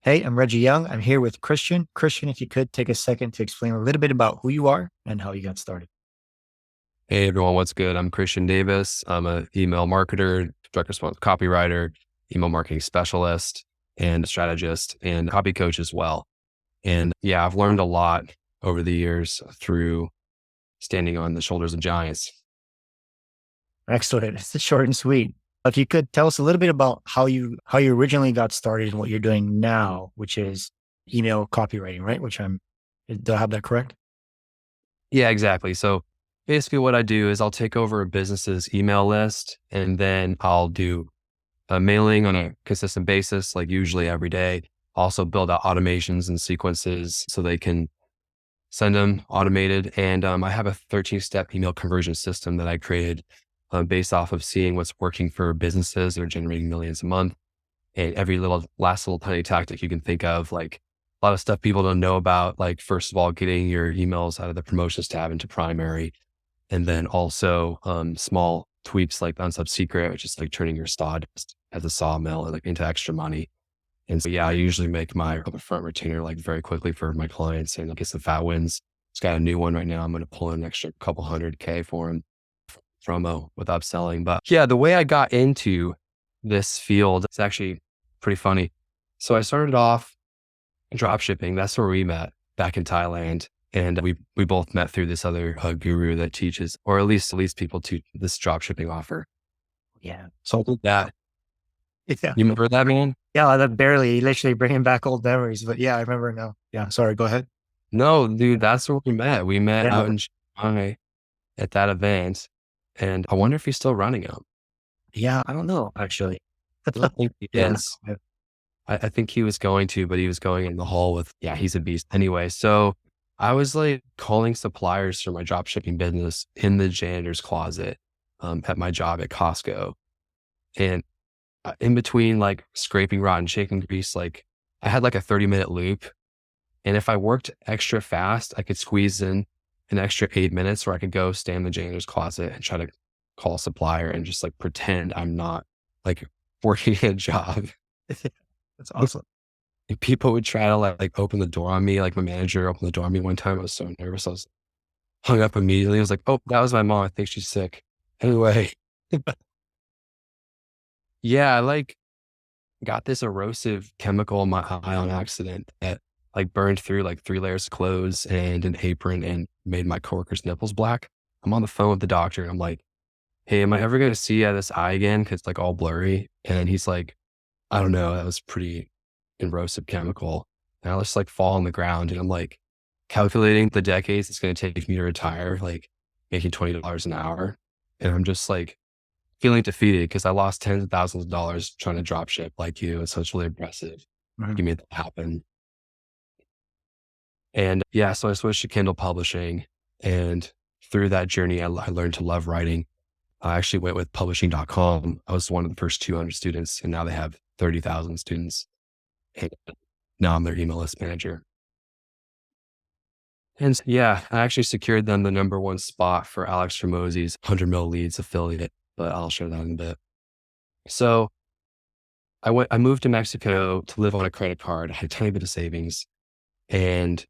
Hey, I'm Reggie Young. I'm here with Christian. Christian, if you could take a second to explain a little bit about who you are and how you got started. Hey everyone, what's good? I'm Christian Davis. I'm an email marketer, direct response copywriter, email marketing specialist, and a strategist and hobby coach as well. And yeah, I've learned a lot over the years through standing on the shoulders of giants. Excellent. It's short and sweet. If you could tell us a little bit about how you originally got started and what you're doing now, which is email copywriting, right? Do I have that correct? Yeah, exactly. So basically what I do is I'll take over a business's email list and then I'll do a mailing on a consistent basis, like usually every day. Also build out automations and sequences so they can send them automated. And I have a 13-step email conversion system that I created based off of seeing what's working for businesses that are generating millions a month. And every last little tiny tactic you can think of, like a lot of stuff people don't know about, like first of all, getting your emails out of the promotions tab into primary. And then also small tweaks like unsub secret, which is like turning your sawdust as a sawmill like into extra money. And so, yeah, I usually make my front retainer like very quickly for my clients and get some fat wins. It's got a new one right now. I'm going to pull in an extra couple hundred K for him promo with upselling. But yeah, the way I got into this field is actually pretty funny. So I started off drop shipping. That's where we met back in Thailand. And we both met through this other guru that teaches, or at least people to this drop shipping offer. Yeah. So I did that. Yeah. You remember that, man? Yeah, that barely literally bringing back old memories, but yeah, I remember now. Yeah. Sorry. Go ahead. No, dude, that's where we met. We met Yeah. out in Shanghai at that event. And I wonder if he's still running them. Yeah. I don't know, actually. I don't think he Yeah. is. I think he was going to, but he was going in the hall with, yeah, he's a beast. Anyway, so I was like calling suppliers for my drop shipping business in the janitor's closet at my job at Costco. And in between like scraping rotten chicken grease, like I had like a 30-minute loop. And if I worked extra fast, I could squeeze in an extra 8 minutes where I could go stand in the janitor's closet and try to call a supplier and just like pretend I'm not like working a job. That's awesome. And people would try to like open the door on me. Like my manager opened the door on me one time. I was so nervous. I was hung up immediately. I was like, oh, that was my mom. I think she's sick. Anyway, yeah, I like got this erosive chemical in my eye on accident that like burned through like 3 layers of clothes and an apron and made my coworker's nipples black. I'm on the phone with the doctor and I'm like, hey, am I ever going to see this eye again? Cause it's like all blurry. And then he's like, I don't know. That was pretty erosive chemical. And I just like fall on the ground and I'm like calculating the decades it's going to take me to retire, like making $20 an hour. And I'm just like feeling defeated because I lost tens of thousands of dollars trying to drop ship like you. And so it's really impressive. Mhm. You made that happen. And yeah, so I switched to Kindle publishing. And through that journey, I learned to love writing. I actually went with publishing.com. I was one of the first 200 students, and now they have 30,000 students. And now I'm their email list manager. And yeah, I actually secured them the number one spot for Alex Hormozi's 100 mil leads affiliate, but I'll share that in a bit. So I moved to Mexico to live on a credit card. I had a tiny bit of savings and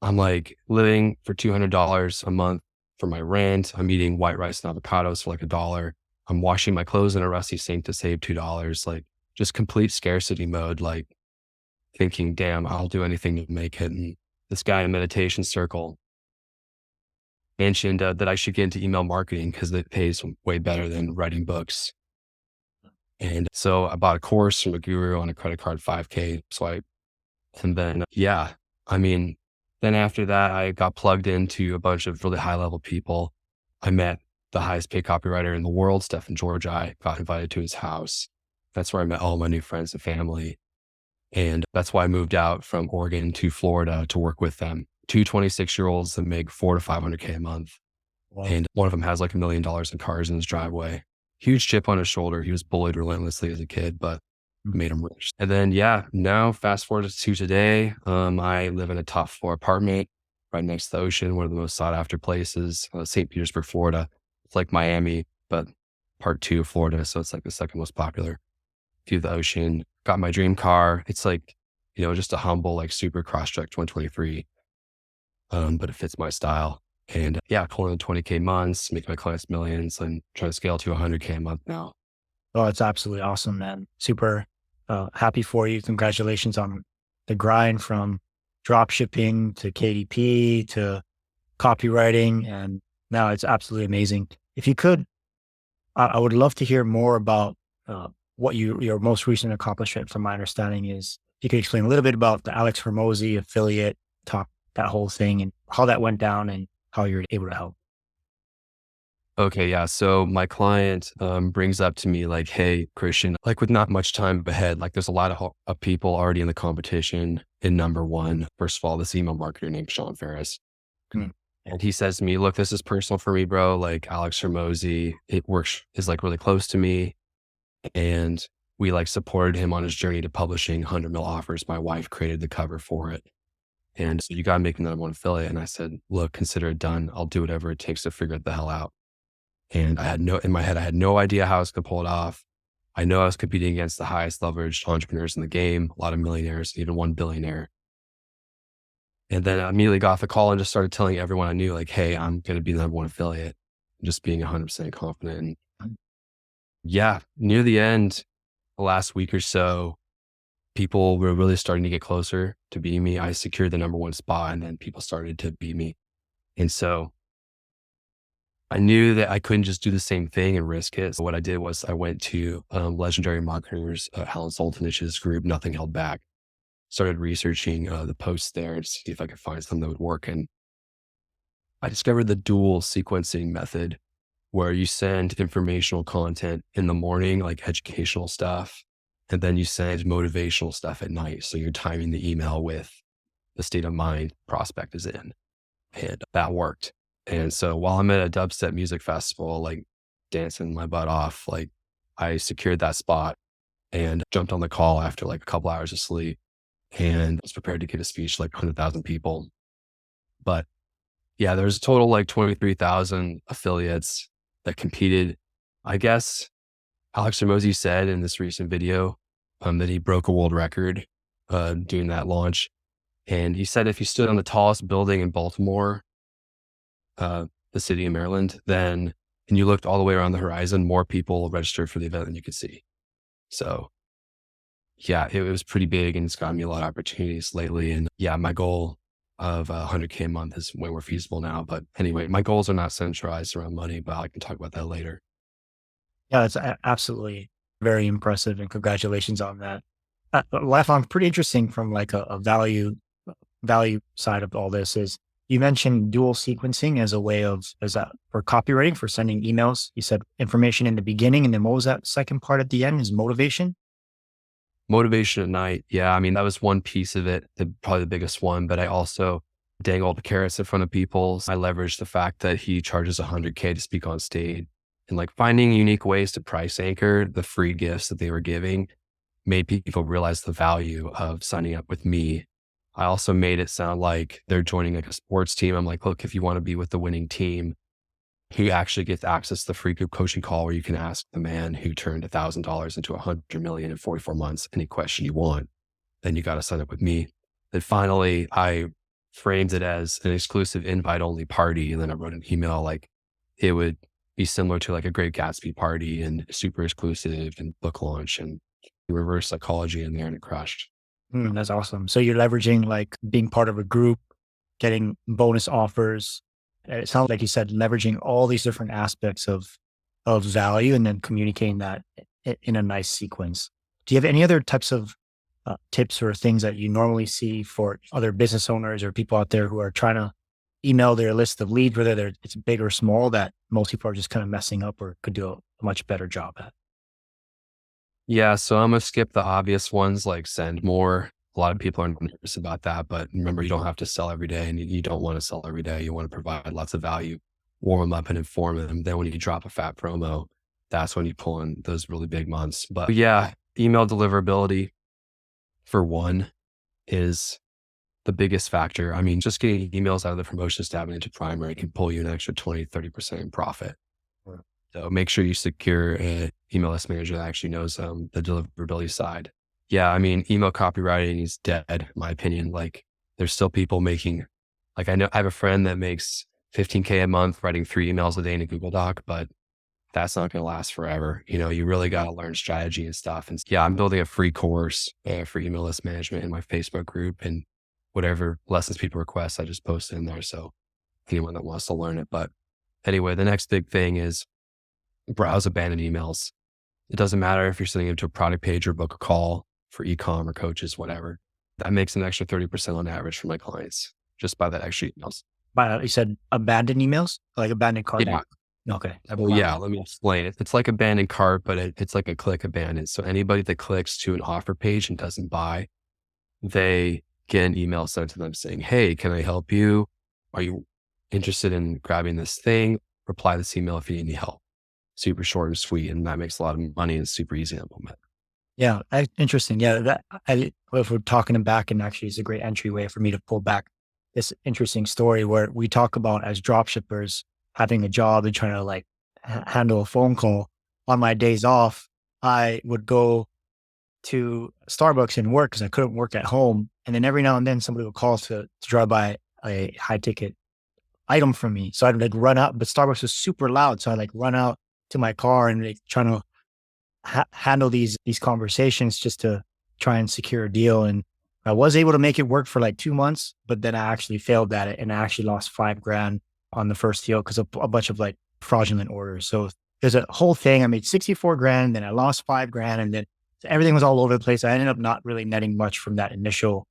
I'm like living for $200 a month for my rent. I'm eating white rice and avocados for like $1. I'm washing my clothes in a rusty sink to save $2. Like just complete scarcity mode, like thinking, damn, I'll do anything to make it. And this guy in a meditation circle mentioned that I should get into email marketing because it pays way better than writing books. And so I bought a course from a guru on a credit card, 5K swipe. And then, yeah, I mean, then after that, I got plugged into a bunch of really high level people. I met the highest paid copywriter in the world, Stephen George. I got invited to his house. That's where I met all my new friends and family. And that's why I moved out from Oregon to Florida to work with them. Two 26-year-olds that make 400 to 500K a month. Wow. And one of them has like $1 million in cars in his driveway. Huge chip on his shoulder. He was bullied relentlessly as a kid, but made him rich. And then, yeah, now fast forward to today. I live in a top floor apartment right next to the ocean, one of the most sought after places, St. Petersburg, Florida. It's like Miami, but part two of Florida. So it's like the second most popular. view of the ocean, got my dream car. It's like, just a humble, like super crosstrek 123. But it fits my style. And yeah, pulling in 20K months, make my clients millions and trying to scale to 100K a month now. Oh, it's absolutely awesome, man. Super happy for you. Congratulations on the grind from drop shipping to KDP to copywriting. And now it's absolutely amazing. If you could, I would love to hear more about what your most recent accomplishment, from my understanding, is. If you could explain a little bit about the Alex Hormozi affiliate, talk that whole thing and how that went down and how you're able to help. Okay, yeah. So my client brings up to me like, "Hey, Christian, like with not much time ahead, like there's a lot of people already in the competition in number one. First of all, this email marketer named Sean Ferris, Mm. and he says to me, "Look, this is personal for me, bro. Like Alex Hormozi, it works is like really close to me, and we like supported him on his journey to publishing 100 mil offers. My wife created the cover for it, and so you got to make me number one affiliate." And I said, "Look, consider it done. I'll do whatever it takes to figure it the hell out." And in my head, I had no idea how I was going to pull it off. I know I was competing against the highest leveraged entrepreneurs in the game, a lot of millionaires, even one billionaire. And then I immediately got off the call and just started telling everyone I knew, like, "Hey, I'm going to be the number one affiliate," just being 100% confident. And yeah, near the end, the last week or so, people were really starting to get closer to beating me. I secured the number one spot and then people started to beat me. And so I knew that I couldn't just do the same thing and risk it. So what I did was I went to legendary marketers, Helen Soltanich's group, Nothing Held Back, started researching the posts there to see if I could find something that would work. And I discovered the dual sequencing method where you send informational content in the morning, like educational stuff, and then you send motivational stuff at night. So you're timing the email with the state of mind prospect is in. And that worked. And so while I'm at a dubstep music festival, like dancing my butt off, like I secured that spot and jumped on the call after like a couple hours of sleep and was prepared to give a speech to like 100,000 people. But yeah, there's a total like 23,000 affiliates that competed. I guess Alex Hormozi said in this recent video that he broke a world record doing that launch. And he said if he stood on the tallest building in Baltimore, the city of Maryland, then and you looked all the way around the horizon, more people registered for the event than you could see. So yeah, it was pretty big and it's gotten me a lot of opportunities lately. And yeah, my goal of 100K a month is way more feasible now. But anyway, my goals are not centralized around money, but I can talk about that later. Yeah, that's absolutely very impressive, and congratulations on that. What I found pretty interesting from like a value side of all this is you mentioned dual sequencing as a way of as that for copywriting for sending emails. You said information in the beginning, and then what was that second part at the end? Is motivation? Motivation at night. Yeah. I mean, that was one piece of it, probably the biggest one, but I also dangled the carrots in front of people. I leveraged the fact that he charges 100K to speak on stage and like finding unique ways to price anchor the free gifts that they were giving made people realize the value of signing up with me. I also made it sound like they're joining like a sports team. I'm like, look, if you want to be with the winning team, he actually gets access to the free group coaching call where you can ask the man who turned $1,000 into 100 million in 44 months any question you want. Then you got to sign up with me. Then finally, I framed it as an exclusive invite only party. And then I wrote an email like it would be similar to like a Great Gatsby party and super exclusive and book launch and reverse psychology in there, and it crushed. That's awesome. So you're leveraging like being part of a group, getting bonus offers. It sounds like you said leveraging all these different aspects of value, and then communicating that in a nice sequence. Do you have any other types of tips or things that you normally see for other business owners or people out there who are trying to email their list of leads, whether it's big or small, that most people are just kind of messing up or could do a much better job at? Yeah, so I'm gonna skip the obvious ones like send more. A lot of people are nervous about that, but remember, you don't have to sell every day and you don't want to sell every day. You want to provide lots of value, warm them up and inform them. Then when you drop a fat promo, that's when you pull in those really big months. But yeah, email deliverability for one is the biggest factor. I mean, just getting emails out of the promotions tab and into primary can pull you an extra 20, 30% in profit. So make sure you secure an email list manager that actually knows the deliverability side. Yeah, I mean, email copywriting is dead, in my opinion. Like, there's still people making, like, I have a friend that makes 15K a month writing 3 emails a day in a Google Doc, but that's not going to last forever. You really got to learn strategy and stuff. And yeah, I'm building a free course for email list management in my Facebook group, and whatever lessons people request, I just post it in there. So anyone that wants to learn it. But anyway, the next big thing is browse abandoned emails. It doesn't matter if you're sending them to a product page or book a call for e-com or coaches, whatever. That makes an extra 30% on average for my clients just by that extra emails. But you said abandoned emails, like abandoned cart. Yeah. Okay. Well, yeah, let me explain it. It's like abandoned cart, but it's like a click abandoned. So anybody that clicks to an offer page and doesn't buy, they get an email sent to them saying, "Hey, can I help you? Are you interested in grabbing this thing? Reply this email if you need any help." Super short and sweet. And that makes a lot of money and it's super easy to implement. Yeah, interesting. Yeah, if we're talking back, and actually, it's a great entryway for me to pull back this interesting story where we talk about as drop shippers having a job and trying to like handle a phone call. On my days off, I would go to Starbucks and work because I couldn't work at home. And then every now and then somebody would call to drive by a high ticket item from me. So I'd like run out, but Starbucks was super loud. So I like run out to my car and like trying to handle these conversations just to try and secure a deal. And I was able to make it work for like 2 months, but then I actually failed at it and I actually lost 5 grand on the first deal because of a bunch of like fraudulent orders. So there's a whole thing. I made 64 grand, then I lost 5 grand, and then everything was all over the place. I ended up not really netting much from that initial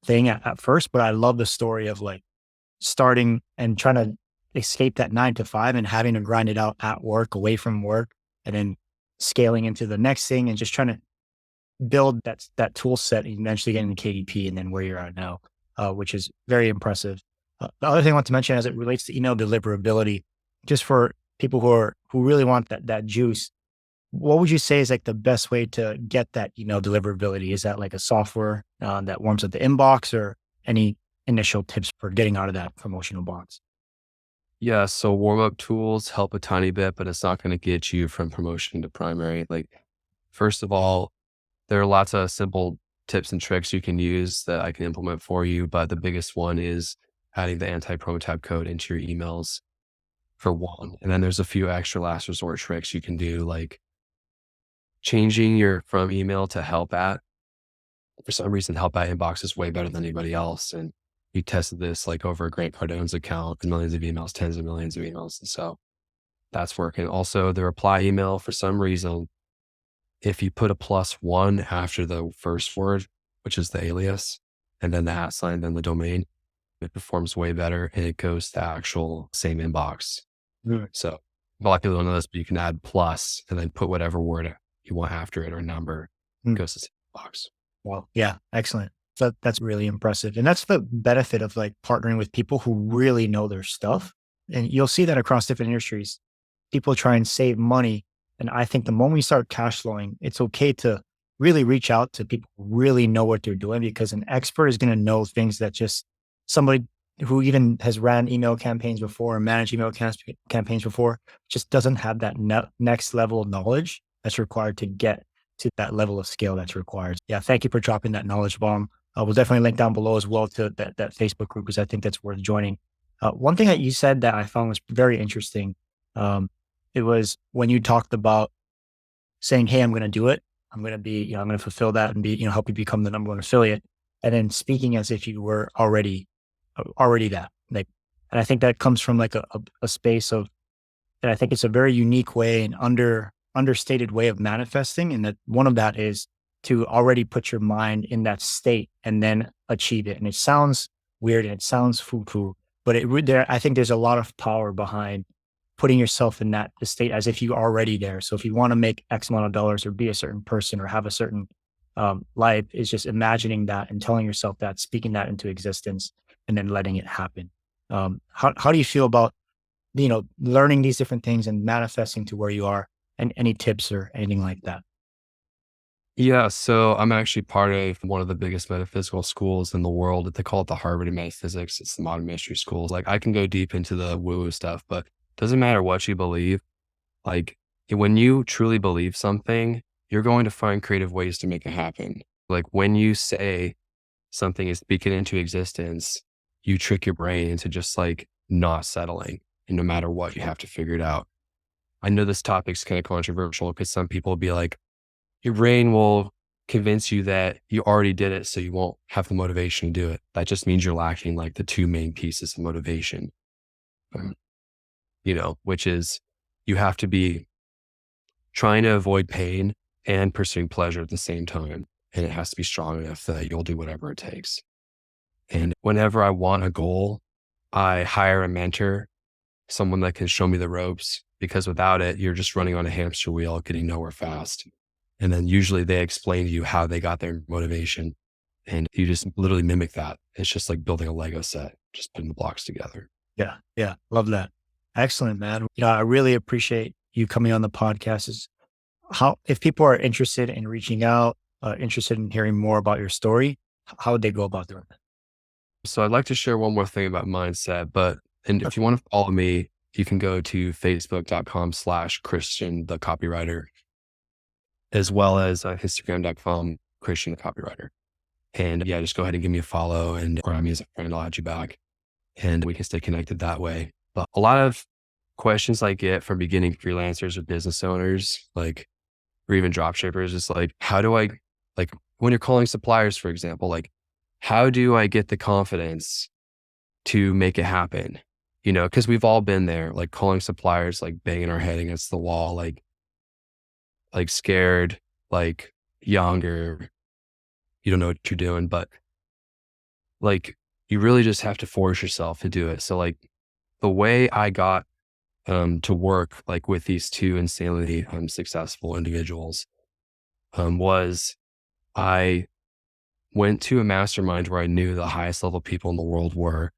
thing at first, but I love the story of like starting and trying to escape that 9 to 5 and having to grind it out at work, away from work, and then scaling into the next thing and just trying to build that tool set and eventually getting to KDP and then where you're at now, which is very impressive. The other thing I want to mention as it relates to email deliverability, just for people who really want that juice, what would you say is like the best way to get that email deliverability? Is that like a software that warms up the inbox, or any initial tips for getting out of that promotional box? Yeah. So warm up tools help a tiny bit, but it's not going to get you from promotion to primary. Like, first of all, there are lots of simple tips and tricks you can use that I can implement for you. But the biggest one is adding the anti-promo tab code into your emails for one. And then there's a few extra last resort tricks you can do, like changing your from email to help at. For some reason, help at inbox is way better than anybody else. And we tested this like over Grant Cardone's account, millions of emails, tens of millions of emails. And so that's working. Also, the reply email, for some reason, if you put a +1 after the first word, which is the alias, and then the @ sign, then the domain, it performs way better and it goes to the actual same inbox. Mm. So a lot of people don't know this, but you can add plus and then put whatever word you want after it or number. It goes to the same box. Well, yeah, excellent. So that's really impressive. And that's the benefit of like partnering with people who really know their stuff. And you'll see that across different industries. People try and save money. And I think the moment you start cash flowing, it's okay to really reach out to people who really know what they're doing, because an expert is going to know things that just somebody who even has ran email campaigns before and managed email campaigns before just doesn't have that next level of knowledge that's required to get to that level of scale that's required. Yeah, thank you for dropping that knowledge bomb. We'll definitely link down below as well to that Facebook group, because I think that's worth joining. One thing that you said that I found was very interesting. It was when you talked about saying, "Hey, I'm going to do it. I'm going to be, I'm going to fulfill that and be, help you become the #1 affiliate." And then speaking as if you were already that. Like, and I think that comes from like a space of, and I think it's a very unique way and understated way of manifesting. And that one of that is to already put your mind in that state and then achieve it. And it sounds weird and it sounds foo-foo, but I think there's a lot of power behind putting yourself in that state as if you're already there. So if you want to make X amount of dollars or be a certain person or have a certain life, is just imagining that and telling yourself that, speaking that into existence, and then letting it happen. How do you feel about, learning these different things and manifesting to where you are, and any tips or anything like that? Yeah, so I'm actually part of one of the biggest metaphysical schools in the world. They call it the Harvard of Metaphysics. It's the modern mystery schools. Like, I can go deep into the woo-woo stuff, but it doesn't matter what you believe. Like when you truly believe something, you're going to find creative ways to make it happen. Like when you say something is speaking into existence, you trick your brain into just like not settling. And no matter what, you have to figure it out. I know this topic's kind of controversial because some people will be like, your brain will convince you that you already did it, so you won't have the motivation to do it. That just means you're lacking like the two main pieces of motivation, um, which is you have to be trying to avoid pain and pursuing pleasure at the same time. And it has to be strong enough that you'll do whatever it takes. And whenever I want a goal, I hire a mentor, someone that can show me the ropes, because without it, you're just running on a hamster wheel, getting nowhere fast. And then usually they explain to you how they got their motivation and you just literally mimic that. It's just like building a Lego set, just putting the blocks together. Yeah. Yeah. Love that. Excellent, man. I really appreciate you coming on the podcast. If people are interested in reaching out, interested in hearing more about your story, how would they go about doing that? So I'd like to share one more thing about mindset, and if you want to follow me, you can go to facebook.com/Christian, the copywriter, as well as Instagram.com, Christian, the copywriter. And yeah, just go ahead and give me a follow or add me as a friend. I'll add you back and we can stay connected that way. But a lot of questions I get from beginning freelancers or business owners, or even drop shippers, is like, how do I, like when you're calling suppliers, for example, like, how do I get the confidence to make it happen? Cause we've all been there, like calling suppliers, like banging our head against the wall, like scared, like younger, you don't know what you're doing, but like, you really just have to force yourself to do it. So like the way I got to work like with these two insanely successful individuals was I went to a mastermind where I knew the highest level people in the world were.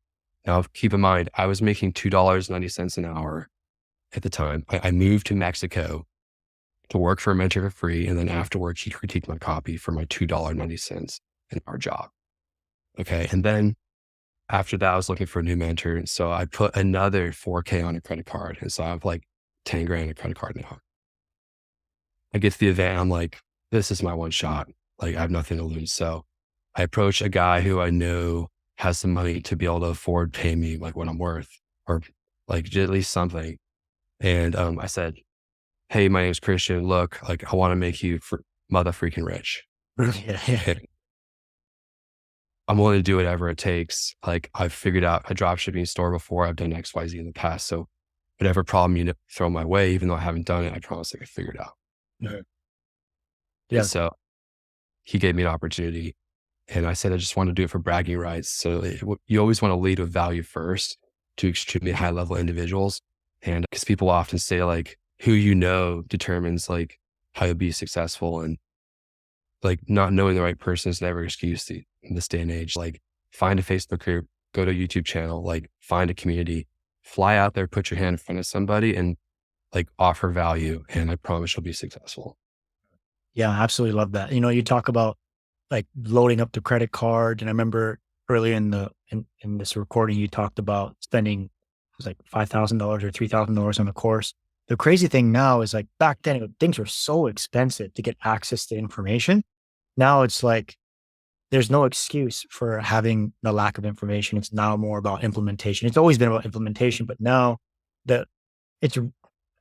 Now, keep in mind, I was making $2.90 an hour at the time. I moved to Mexico to work for a mentor for free. And then afterwards, he critiqued my copy for my $2.90 an hour job. Okay. And then after that, I was looking for a new mentor. And so I put another 4K on a credit card. And so I have like 10 grand a credit card now. I get to the event. I'm like, this is my one shot. Like I have nothing to lose. So I approach a guy who I know has some money to be able to afford pay me like what I'm worth, or like at least something. And I said, hey, my name's Christian. Look, like I want to make you mother freaking rich. Yeah. Yeah. I'm willing to do whatever it takes. Like I've figured out a drop shipping store before. I've done XYZ in the past. So whatever problem you throw my way, even though I haven't done it, I promise I can figure it out. Yeah. And so he gave me an opportunity and I said, I just want to do it for bragging rights. So you always want to lead with value first to extremely high level individuals. And because people often say like who determines like how you'll be successful, and like not knowing the right person is never an excuse in this day and age. Like find a Facebook group, go to a YouTube channel, like find a community, fly out there, put your hand in front of somebody and like offer value. And I promise you'll be successful. Yeah, I absolutely love that. You talk about like loading up the credit card. And I remember earlier in this recording, you talked about spending, it was like $5,000 or $3,000 on a course. The crazy thing now is like back then, things were so expensive to get access to information. Now it's like, there's no excuse for having the lack of information. It's now more about implementation. It's always been about implementation, but now the it's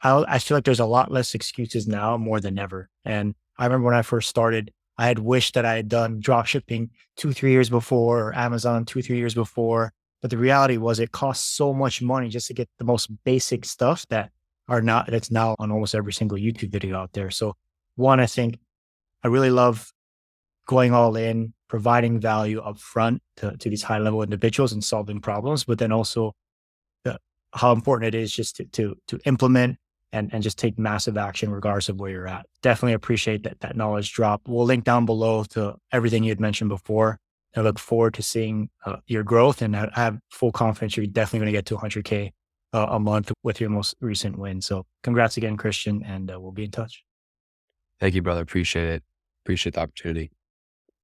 I feel like there's a lot less excuses now more than ever. And I remember when I first started, I had wished that I had done drop shipping 2, 3 years before, or Amazon 2, 3 years before. But the reality was it costs so much money just to get the most basic stuff that's now on almost every single YouTube video out there. So one, I think I really love going all in, providing value up front to these high level individuals and solving problems, but then also how important it is just to implement and just take massive action regardless of where you're at. Definitely appreciate that knowledge drop. We'll link down below to everything you had mentioned before. I look forward to seeing your growth, and I have full confidence you're definitely going to get to 100K a month with your most recent win. So congrats again, Christian, and we'll be in touch. Thank you, brother. Appreciate it. Appreciate the opportunity.